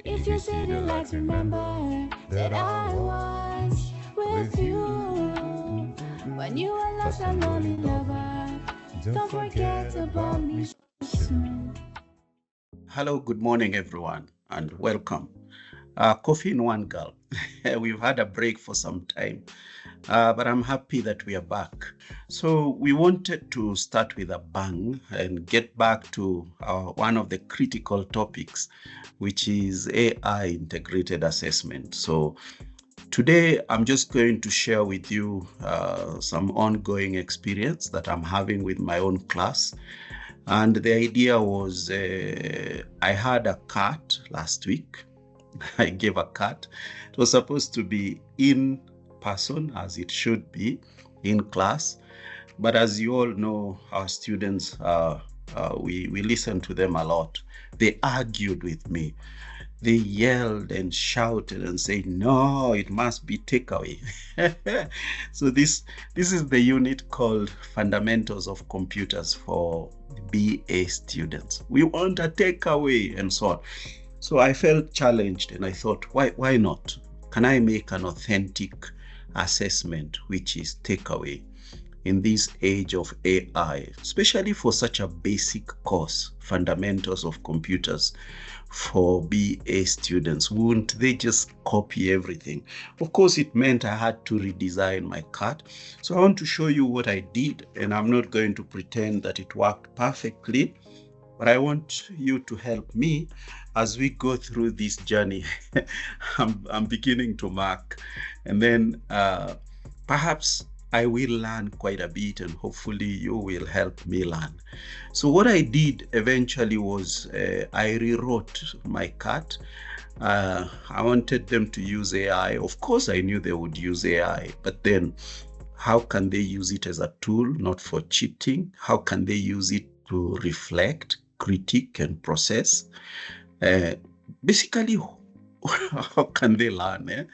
If you see the lights, remember that I was with you when you were lost and lonely, lover. Don't forget about me soon. Hello, good morning, everyone, and welcome. Coffee in one gulp. We've had a break for some time, but I'm happy that we are back. So, we wanted to start with a bang and get back to one of the critical topics, which is AI integrated assessment. So, today I'm just going to share with you some ongoing experience that I'm having with my own class. And the idea was I had a cat last week. I gave a cat. It was supposed to be in person, as it should be, in class. But as you all know, our students, we listen to them a lot. They argued with me. They yelled and shouted and said, "No, it must be takeaway." So this is the unit called Fundamentals of Computers for BA students. We want a takeaway and so on. So I felt challenged and I thought, why not? Can I make an authentic assessment which is takeaway in this age of AI, especially for such a basic course, Fundamentals of Computers for BA students? Wouldn't they just copy everything? Of course, it meant I had to redesign my card. So I want to show you what I did, and I'm not going to pretend that it worked perfectly, but I want you to help me as we go through this journey. I'm beginning to mark, and then perhaps I will learn quite a bit, and hopefully you will help me learn. So what I did eventually was I rewrote my cut. I wanted them to use AI. Of course, I knew they would use AI, but then how can they use it as a tool, not for cheating? How can they use it to reflect, critique, and process? Uh, Basically, how can they learn?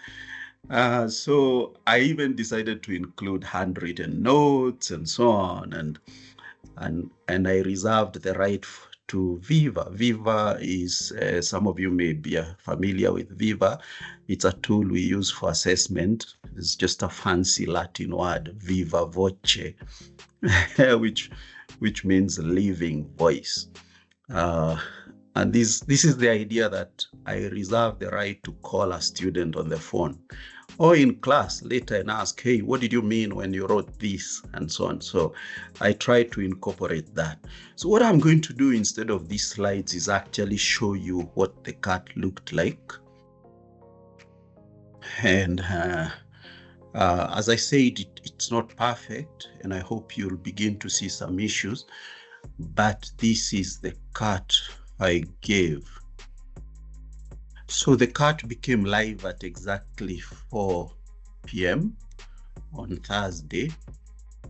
So I even decided to include handwritten notes and so on, and I reserved the right to Viva. Viva is, some of you may be familiar with Viva. It's a tool we use for assessment. It's just a fancy Latin word, viva voce, which means living voice. And this is the idea that I reserve the right to call a student on the phone or in class later and ask, "Hey, what did you mean when you wrote this?" and so on. So I try to incorporate that. So what I'm going to do instead of these slides is actually show you what the cat looked like. And as I said, it's not perfect, and I hope you'll begin to see some issues. But this is the cut I gave. So the cut became live at exactly 4 p.m. on Thursday.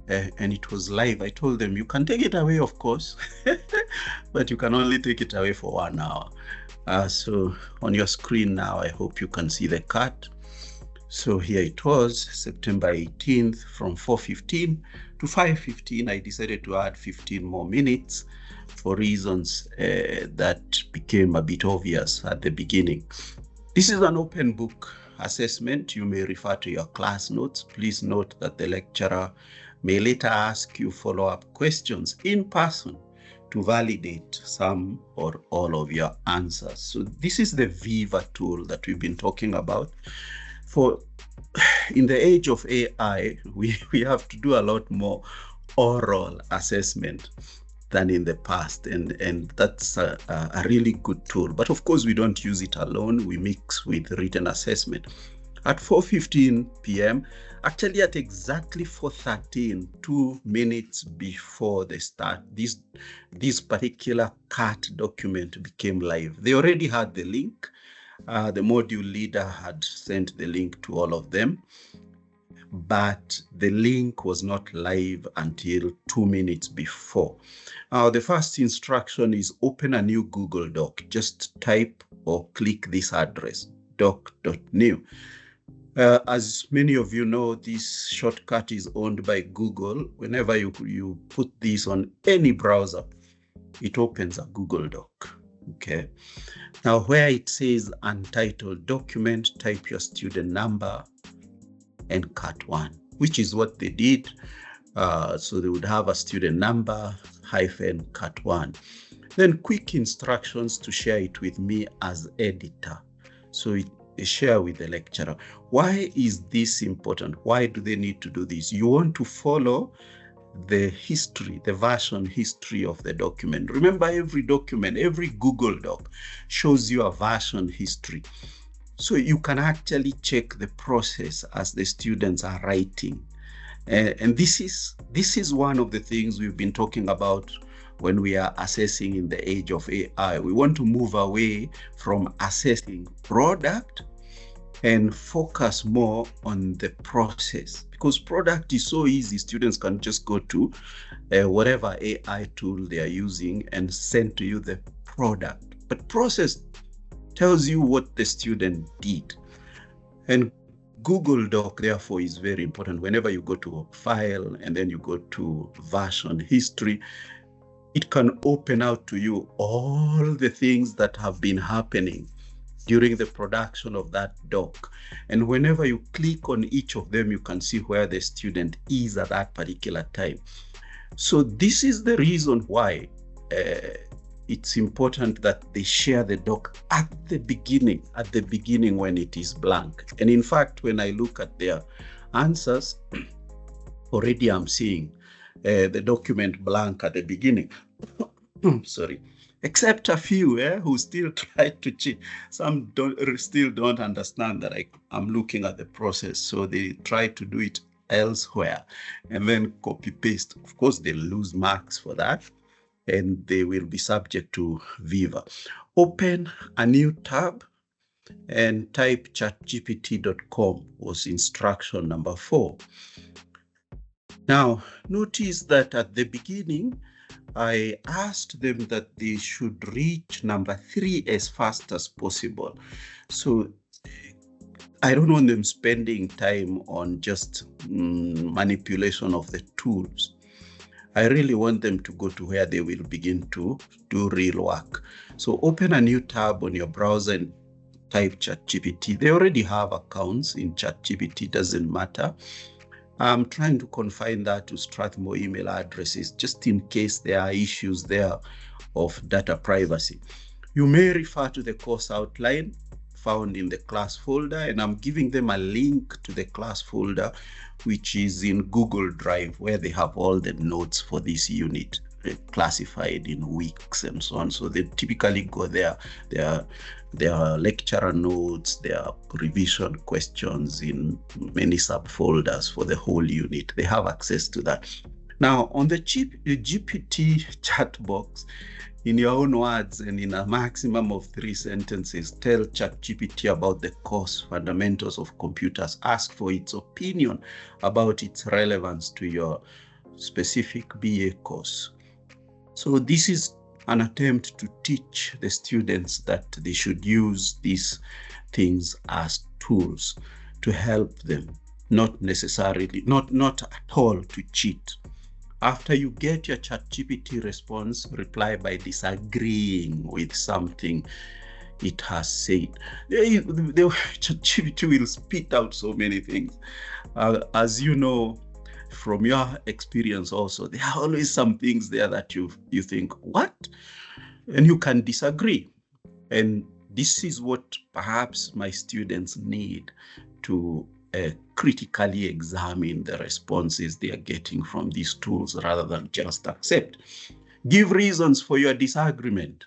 And it was live. I told them, you can take it away, of course, but you can only take it away for 1 hour. So on your screen now, I hope you can see the cut. So here it was, September 18th from 4:15 to 5:15. I decided to add 15 more minutes for reasons that became a bit obvious at the beginning. This is an open book assessment. You may refer to your class notes. Please note that the lecturer may later ask you follow-up questions in person to validate some or all of your answers. So this is the Viva tool that we've been talking about. For in the age of AI, we have to do a lot more oral assessment than in the past, and that's a really good tool. But of course, we don't use it alone. We mix with written assessment. At 4:15 p.m., actually at exactly 4:13, 2 minutes before the start, this particular CAT document became live. They already had the link. The module leader had sent the link to all of them, but the link was not live until 2 minutes before. The first instruction is open a new Google Doc. Just type or click this address, doc.new. As many of you know, this shortcut is owned by Google. Whenever you put this on any browser, it opens a Google Doc. Okay. Now, where it says untitled document, type your student number and cut 1, which is what they did. So they would have a student number hyphen cut 1. Then quick instructions to share it with me as editor. So share with the lecturer. Why is this important? Why do they need to do this? You want to follow the history, the version history of the document. Remember, every document, every Google Doc shows you a version history. So you can actually check the process as the students are writing. And this is one of the things we've been talking about when we are assessing in the age of AI. We want to move away from assessing product and focus more on the process, because product is so easy. Students can just go to whatever AI tool they are using and send to you the product. But process tells you what the student did. And Google Doc, therefore, is very important. Whenever you go to a file and then you go to version history, it can open out to you all the things that have been happening during the production of that doc. And whenever you click on each of them, you can see where the student is at that particular time. So this is the reason why it's important that they share the doc at the beginning when it is blank. And in fact, when I look at their answers, already I'm seeing the document blank at the beginning. Sorry. Except a few who still try to cheat. Some still don't understand that I'm looking at the process. So they try to do it elsewhere and then copy paste. Of course, they lose marks for that and they will be subject to Viva. Open a new tab and type chatgpt.com was instruction number 4. Now, notice that at the beginning, I asked them that they should reach number 3 as fast as possible. So I don't want them spending time on just manipulation of the tools. I really want them to go to where they will begin to do real work. So open a new tab on your browser and type ChatGPT. They already have accounts in ChatGPT, doesn't matter. I'm trying to confine that to Strathmore email addresses, just in case there are issues there of data privacy. You may refer to the course outline found in the class folder, and I'm giving them a link to the class folder, which is in Google Drive, where they have all the notes for this unit classified in weeks and so on. So they typically go there. There are lecturer notes, there are revision questions in many subfolders for the whole unit. They have access to that. Now, on the GPT chat box, in your own words and in a maximum of 3 sentences, tell ChatGPT about the course fundamentals of computers. Ask for its opinion about its relevance to your specific BA course. So this is an attempt to teach the students that they should use these things as tools to help them, not necessarily, not at all to cheat. After you get your ChatGPT response, reply by disagreeing with something it has said. The ChatGPT will spit out so many things. As you know, from your experience also, there are always some things there that you think, what? And you can disagree. And this is what perhaps my students need to critically examine the responses they are getting from these tools rather than just accept. Give reasons for your disagreement.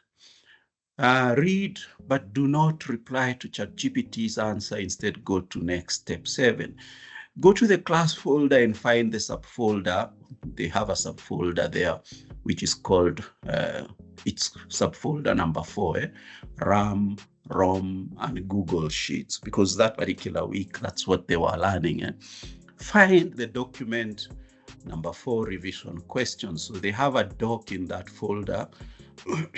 Read, but do not reply to ChatGPT's answer. Instead, go to next step 7. Go to the class folder and find the subfolder. They have a subfolder there, which is called, it's subfolder number 4, RAM, ROM, and Google Sheets, because that particular week, that's what they were learning. Find the document number 4, revision questions. So they have a doc in that folder,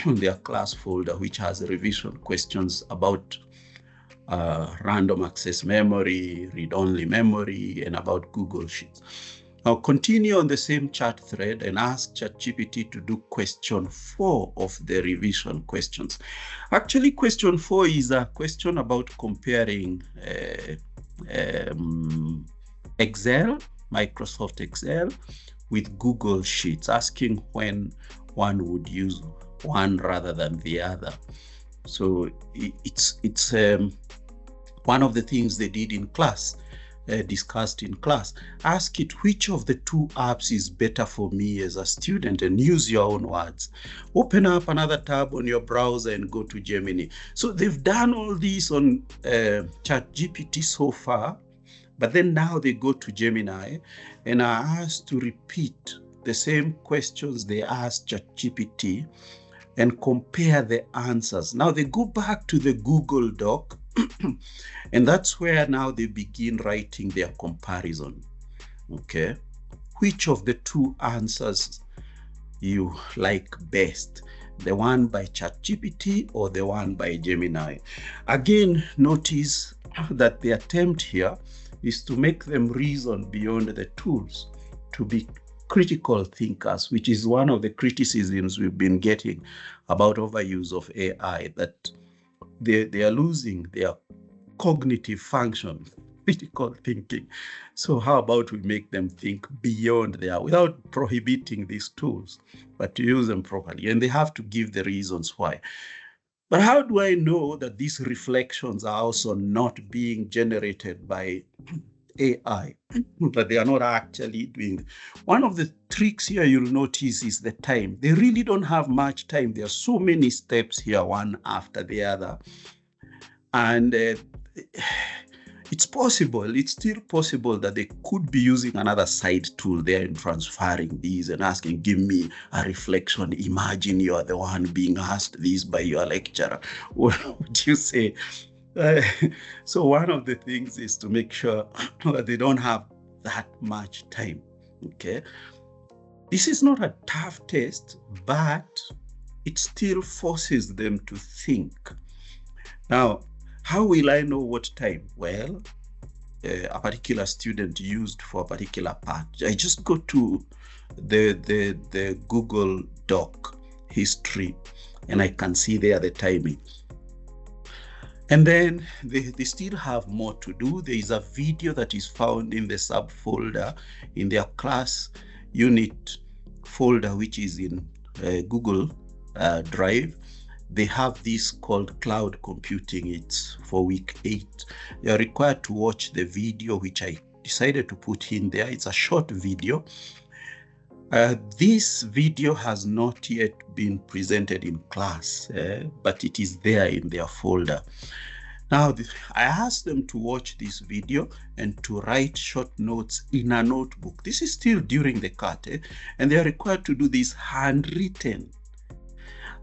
their class folder, which has revision questions about random access memory, read-only memory, and about Google Sheets. Now continue on the same chat thread and ask ChatGPT to do question 4 of the revision questions. Actually, question 4 is a question about comparing Excel, Microsoft Excel, with Google Sheets, asking when one would use one rather than the other. So it's one of the things they did in class, discussed in class. Ask it which of the two apps is better for me as a student, and use your own words. Open up another tab on your browser and go to Gemini. So they've done all this on ChatGPT so far, but then now they go to Gemini and are asked to repeat the same questions they asked ChatGPT and compare the answers. Now they go back to the Google Doc, and that's where now they begin writing their comparison. Okay, which of the two answers you like best? The one by ChatGPT or the one by Gemini? Again, notice that the attempt here is to make them reason beyond the tools, to be critical thinkers, which is one of the criticisms we've been getting about overuse of AI, that they are losing their cognitive function, critical thinking. So how about we make them think beyond there without prohibiting these tools, but to use them properly? And they have to give the reasons why. But how do I know that these reflections are also not being generated by AI, that they are not actually doing? One of the tricks here you'll notice is the time. They really don't have much time. There are so many steps here, one after the other. And it's possible, it's still possible that they could be using another side tool there in transferring these and asking, give me a reflection. Imagine you are the one being asked this by your lecturer. What would you say? So one of the things is to make sure that they don't have that much time. Okay, this is not a tough test, but it still forces them to think. Now, how will I know what time? Well, a particular student used for a particular part. I just go to the Google Doc history, and I can see there the timing. And then they still have more to do. There is a video that is found in the subfolder in their class unit folder, which is in Google Drive. They have this called cloud computing. It's for week 8. They are required to watch the video, which I decided to put in there. It's a short video. This video has not yet been presented in class, but it is there in their folder. Now, I asked them to watch this video and to write short notes in a notebook. This is still during the cut, and they are required to do this handwritten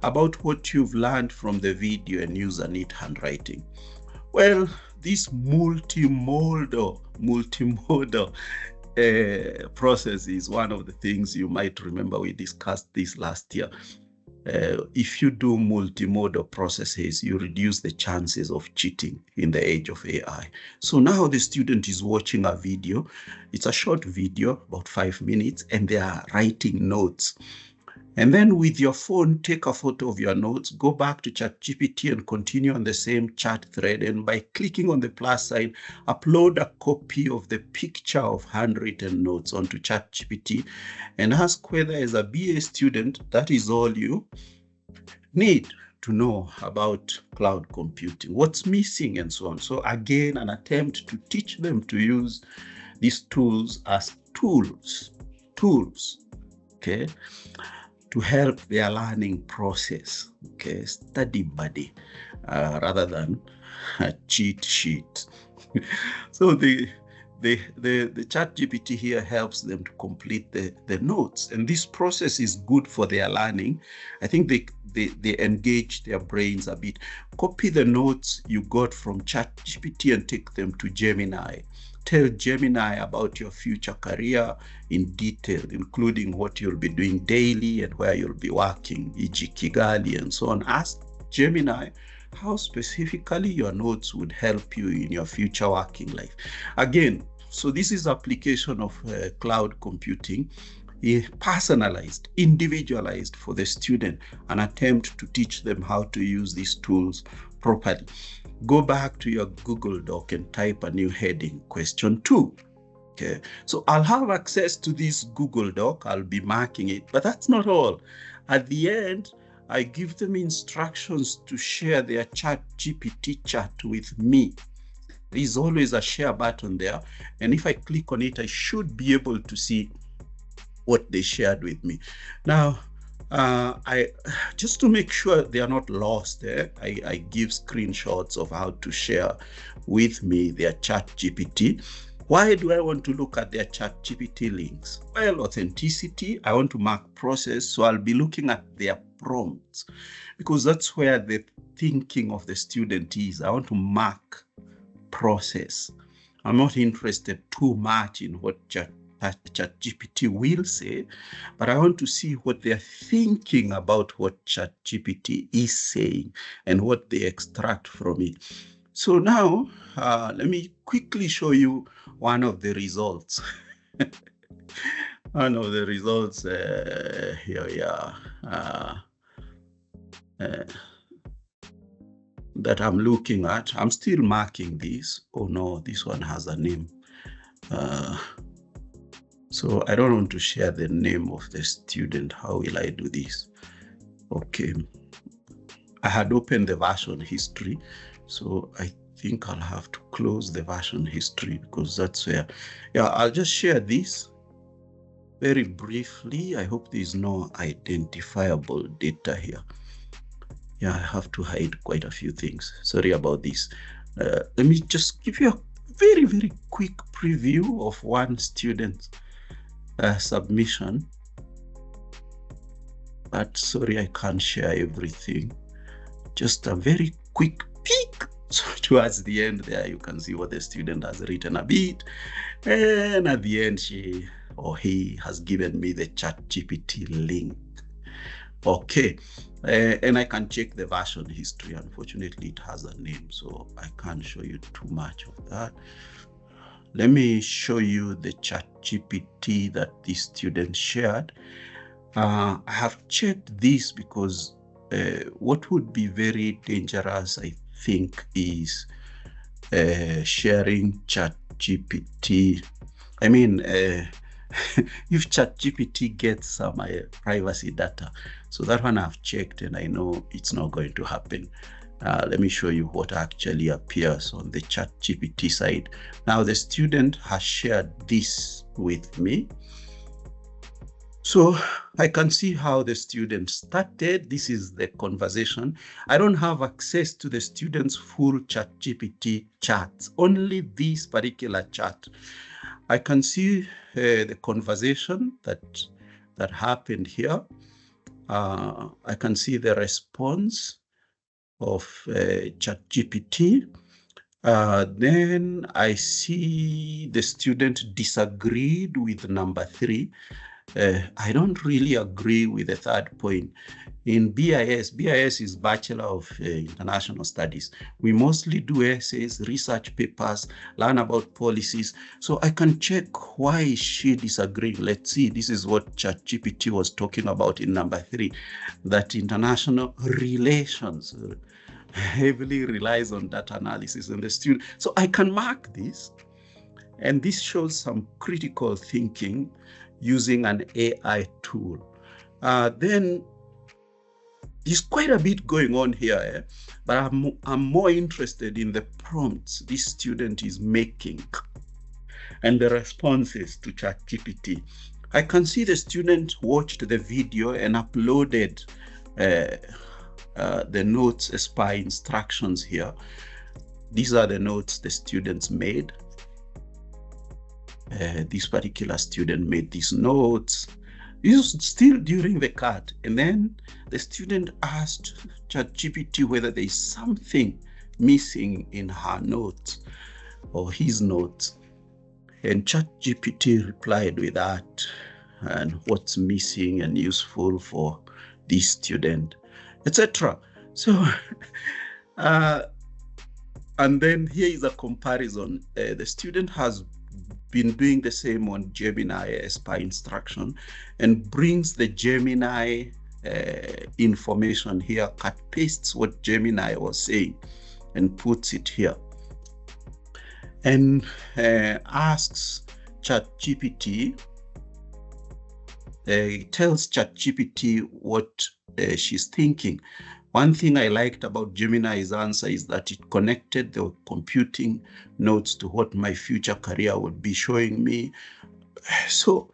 about what you've learned from the video and use a neat handwriting. Well, this multimodal process is one of the things you might remember we discussed this last year. If you do multimodal processes, you reduce the chances of cheating in the age of AI. So now the student is watching a video. It's a short video, about 5 minutes, and they are writing notes. And then with your phone, take a photo of your notes, go back to ChatGPT and continue on the same chat thread. And by clicking on the plus sign, upload a copy of the picture of handwritten notes onto ChatGPT and ask whether, as a BA student, that is all you need to know about cloud computing, what's missing, and so on. So again, an attempt to teach them to use these tools as tools, okay, to help their learning process, okay, study buddy, rather than a cheat sheet. So the ChatGPT here helps them to complete the notes, and this process is good for their learning. I think they engage their brains a bit. Copy the notes you got from ChatGPT and take them to Gemini. Tell Gemini about your future career in detail, including what you'll be doing daily and where you'll be working, e.g. Kigali and so on. Ask Gemini how specifically your notes would help you in your future working life. Again, So this is application of cloud computing, personalized, individualized for the student, an attempt to teach them how to use these tools properly. Go back to your Google Doc and type a new heading, question 2. Okay, so I'll have access to this Google Doc, I'll be marking it, but that's not all. At the end, I give them instructions to share their ChatGPT chat with me. There's always a share button there, and if I click on it, I should be able to see what they shared with me. Now, I just to make sure they are not lost, I give screenshots of how to share with me their ChatGPT. Why do I want to look at their ChatGPT links? Well, authenticity, I want to mark process, so I'll be looking at their prompts because that's where the thinking of the student is. I want to mark process. I'm not interested too much in what ChatGPT will say, but I want to see what they're thinking about what ChatGPT is saying and what they extract from it. So now, let me quickly show you one of the results. One of the results here we are. That I'm looking at. I'm still marking this. Oh no, this one has a name. So I don't want to share the name of the student. How will I do this? Okay. I had opened the version history, so I think I'll have to close the version history because that's where, yeah, I'll just share this very briefly. I hope there's no identifiable data here. Yeah, I have to hide quite a few things. Sorry about this. Let me just give you a very, very quick preview of one student's submission. But sorry, I can't share everything. Just a very quick peek. So towards the end there, you can see what the student has written a bit. And at the end, she or he has given me the ChatGPT link. Okay. And I can check the version history. Unfortunately, it has a name, so I can't show you too much of that. Let me show you the ChatGPT that this student shared. I have checked this because what would be very dangerous, I think, is sharing ChatGPT. I mean, if ChatGPT gets some privacy data. So that one I've checked and I know it's not going to happen. Let me show you what actually appears on the ChatGPT side. Now the student has shared this with me. So I can see how the student started. This is the conversation. I don't have access to the student's full ChatGPT chats, only this particular chat. I can see the conversation that happened here. I can see the response of ChatGPT. Then I see the student disagreed with number 3. I don't really agree with the third point. In BIS is Bachelor of International Studies. We mostly do essays, research papers, learn about policies. So I can check why she disagreed. Let's see, this is what ChatGPT was talking about in number 3, that international relations heavily relies on data analysis and the student. So I can mark this, and this shows some critical thinking using an AI tool. Then there's quite a bit going on here, but I'm more interested in the prompts this student is making and the responses to ChatGPT. I can see the student watched the video and uploaded the notes as per instructions here. These are the notes the students made. This particular student made these notes. This is still during the cut. And then the student asked ChatGPT whether there is something missing in her notes or his notes. And ChatGPT replied with that and what's missing and useful for this student, etc. So, and then here is a comparison. The student has been doing the same on Gemini as per instruction, and brings the Gemini information here, cut pastes what Gemini was saying and puts it here, and asks ChatGPT, tells ChatGPT what she's thinking. One thing I liked about Gemini's answer is that it connected the computing notes to what my future career would be showing me. So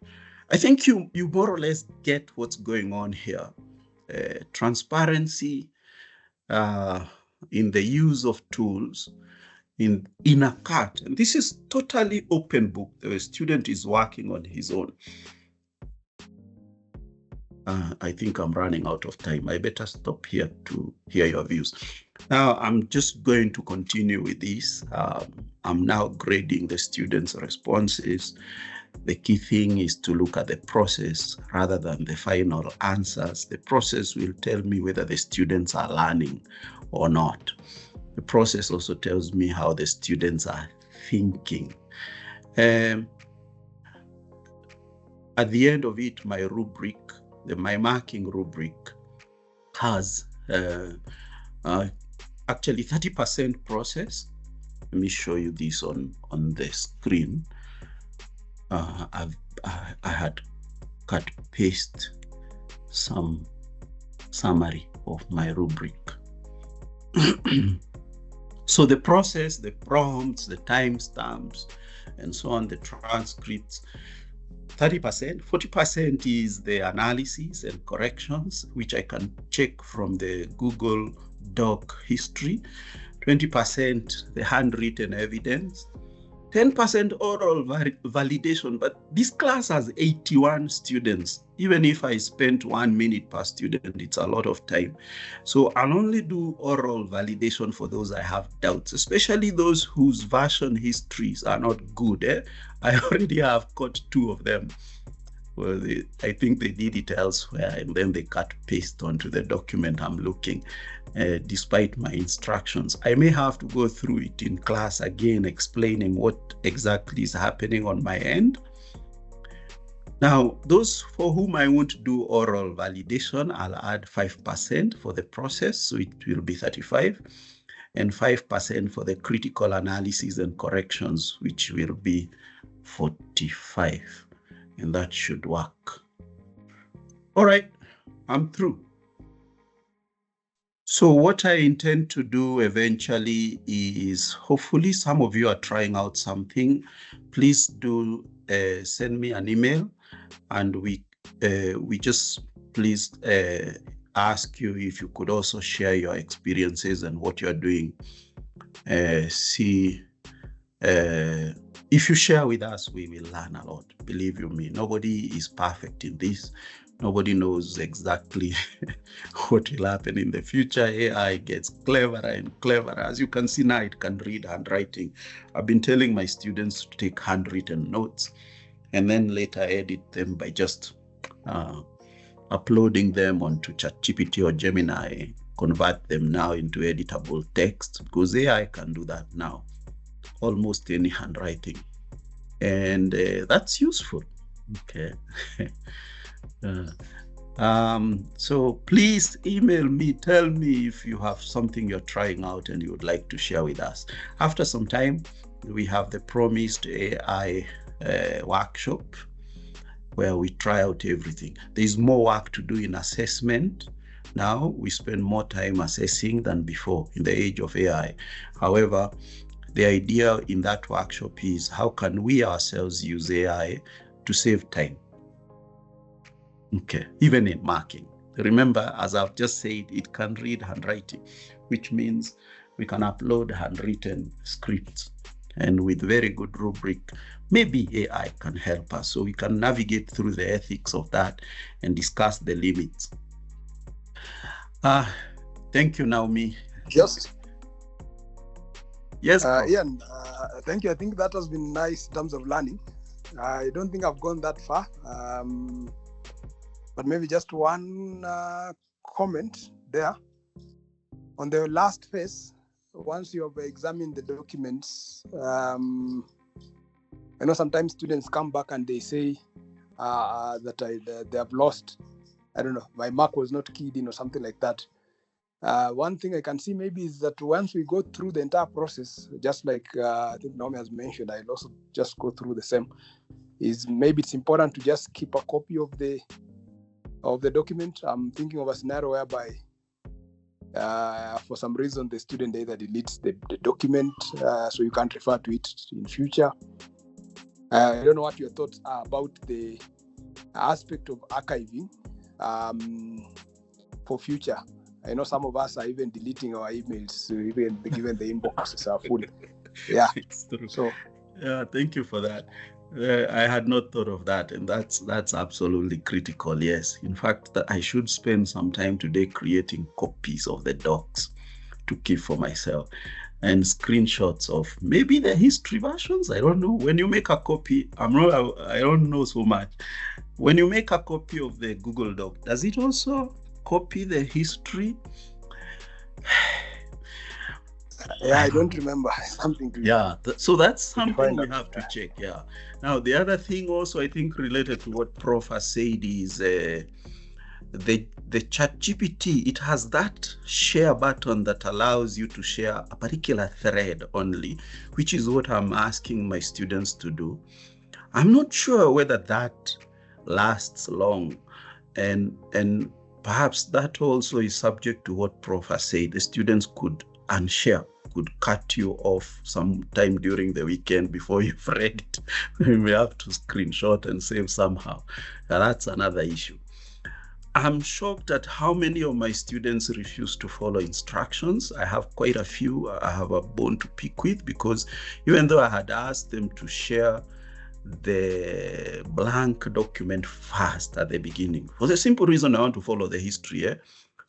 I think you more or less get what's going on here. Transparency in the use of tools in a cart. And this is totally open book. The student is working on his own. I think I'm running out of time. I better stop here to hear your views. Now, I'm just going to continue with this. I'm now grading the students' responses. The key thing is to look at the process rather than the final answers. The process will tell me whether the students are learning or not. The process also tells me how the students are thinking. At the end of it, my rubric, my marking rubric has actually 30% process. Let me show you this on the screen. I had cut paste some summary of my rubric. So the process, the prompts, the timestamps, and so on, the transcripts, 30%, 40% is the analysis and corrections, which I can check from the Google Doc history, 20% the handwritten evidence, 10% oral validation, but this class has 81 students. Even if I spent 1 minute per student, it's a lot of time. So I'll only do oral validation for those I have doubts, especially those whose version histories are not good. I already have got 2 of them. Well, I think they did it elsewhere, and then they cut paste onto the document I'm looking, despite my instructions. I may have to go through it in class again, explaining what exactly is happening on my end. Now, those for whom I won't do oral validation, I'll add 5% for the process, so it will be 35, and 5% for the critical analysis and corrections, which will be 45. And that should work. All right, I'm through. So what I intend to do eventually is, hopefully some of you are trying out something. Please do send me an email, and we just please ask you if you could also share your experiences and what you're doing. If you share with us, we will learn a lot. Believe you me, nobody is perfect in this. Nobody knows exactly what will happen in the future. AI gets cleverer and cleverer. As you can see now, it can read handwriting. I've been telling my students to take handwritten notes and then later edit them by just uploading them onto ChatGPT or Gemini, convert them now into editable text, because AI can do that now, almost any handwriting. And that's useful. Okay. So please email me, tell me if you have something you're trying out and you would like to share with us. After some time, we have the promised AI workshop where we try out everything. There's more work to do in assessment. Now we spend more time assessing than before in the age of AI. However, the idea in that workshop is, how can we ourselves use AI to save time? Okay, even in marking. Remember, as I've just said, it can read handwriting, which means we can upload handwritten scripts. And with very good rubric, maybe AI can help us, so we can navigate through the ethics of that and discuss the limits. Thank you, Naomi. Yes. Yes. Ian, thank you. I think that has been nice in terms of learning. I don't think I've gone that far, but maybe just one comment there. On the last phase, once you have examined the documents, I know sometimes students come back and they say that they have lost, I don't know, my mark was not keyed in or something like that. One thing I can see maybe is that once we go through the entire process, just like I think Naomi has mentioned, I'll also just go through the same, is maybe it's important to just keep a copy of the document. I'm thinking of a scenario whereby for some reason the student either deletes the document so you can't refer to it in future. I don't know what your thoughts are about the aspect of archiving for future. I know some of us are even deleting our emails, even given the inboxes are full. Yeah, It's true. so Yeah, thank you for that. I had not thought of that, and that's absolutely critical. Yes, in fact, I should spend some time today creating copies of the docs to keep for myself, and screenshots of maybe the history versions. I don't know. When you make a copy, I don't know so much. When you make a copy of the Google Doc, does it also copy the history? yeah, I don't remember something. So that's something we have to check. Yeah. Now the other thing also I think related to what Prof has said is the ChatGPT. It has that share button that allows you to share a particular thread only, which is what I'm asking my students to do. I'm not sure whether that lasts long, and perhaps that also is subject to what Prof has said. The students could unshare, could cut you off sometime during the weekend before you've read it. You may have to screenshot and save somehow. Now, that's another issue. I'm shocked at how many of my students refuse to follow instructions. I have quite a few I have a bone to pick with, because even though I had asked them to share the blank document first at the beginning, for the simple reason I want to follow the history,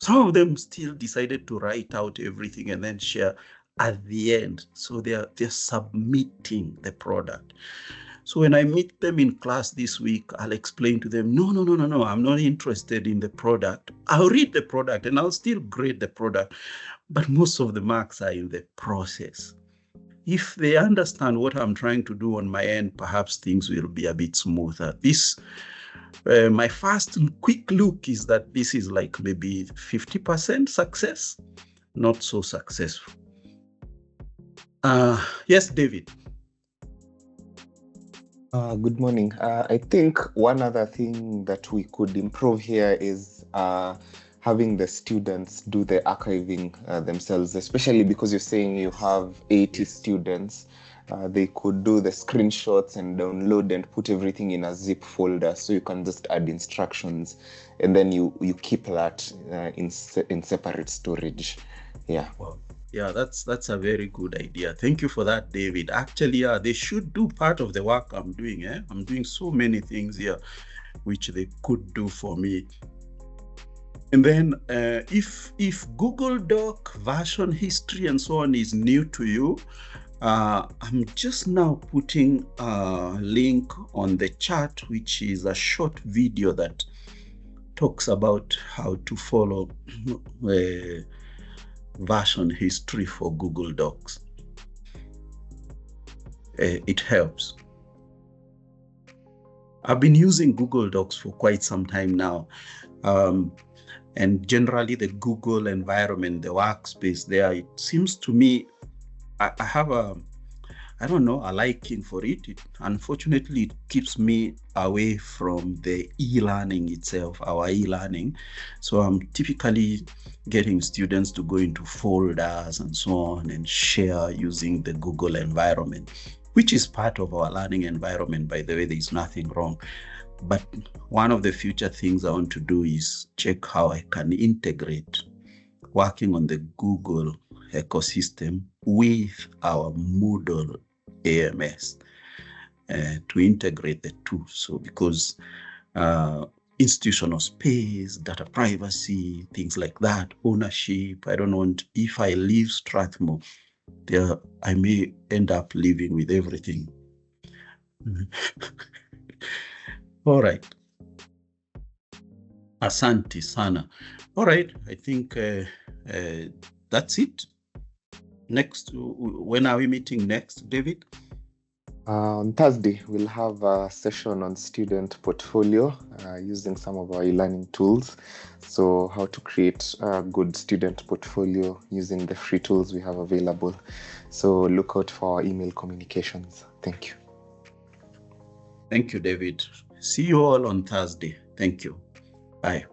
some of them still decided to write out everything and then share at the end. So they're submitting the product. So when I meet them in class this week, I'll explain to them, no, I'm not interested in the product. I'll read the product and I'll still grade the product, but most of the marks are in the process. If they understand what I'm trying to do on my end, perhaps things will be a bit smoother. My first quick look is that this is like maybe 50% success, not so successful. Yes, David. Good morning. I think one other thing that we could improve here is having the students do the archiving themselves, especially because you're saying you have 80 students. They could do the screenshots and download and put everything in a zip folder, so you can just add instructions and then you keep that in separate storage. Yeah. Wow. Yeah, that's a very good idea. Thank you for that, David. Actually, they should do part of the work I'm doing. I'm doing so many things here which they could do for me. And then if Google Doc version history and so on is new to you, I'm just now putting a link on the chat, which is a short video that talks about how to follow version history for Google Docs. It helps. I've been using Google Docs for quite some time now. And generally the Google environment, the workspace there, it seems to me, I have a liking for it. Unfortunately, it keeps me away from the e-learning itself, our e-learning. So I'm typically getting students to go into folders and so on and share using the Google environment, which is part of our learning environment, by the way. There's nothing wrong. But one of the future things I want to do is check how I can integrate working on the Google ecosystem with our Moodle AMS to integrate the two. So because institutional space, data privacy, things like that, ownership, I don't want, if I leave Strathmore, there I may end up living with everything. All right. Asante sana. All right, I think that's it. Next, when are we meeting next, David? On Thursday, we'll have a session on student portfolio using some of our e-learning tools. So how to create a good student portfolio using the free tools we have available. So look out for our email communications. Thank you. Thank you, David. See you all on Thursday. Thank you. Bye.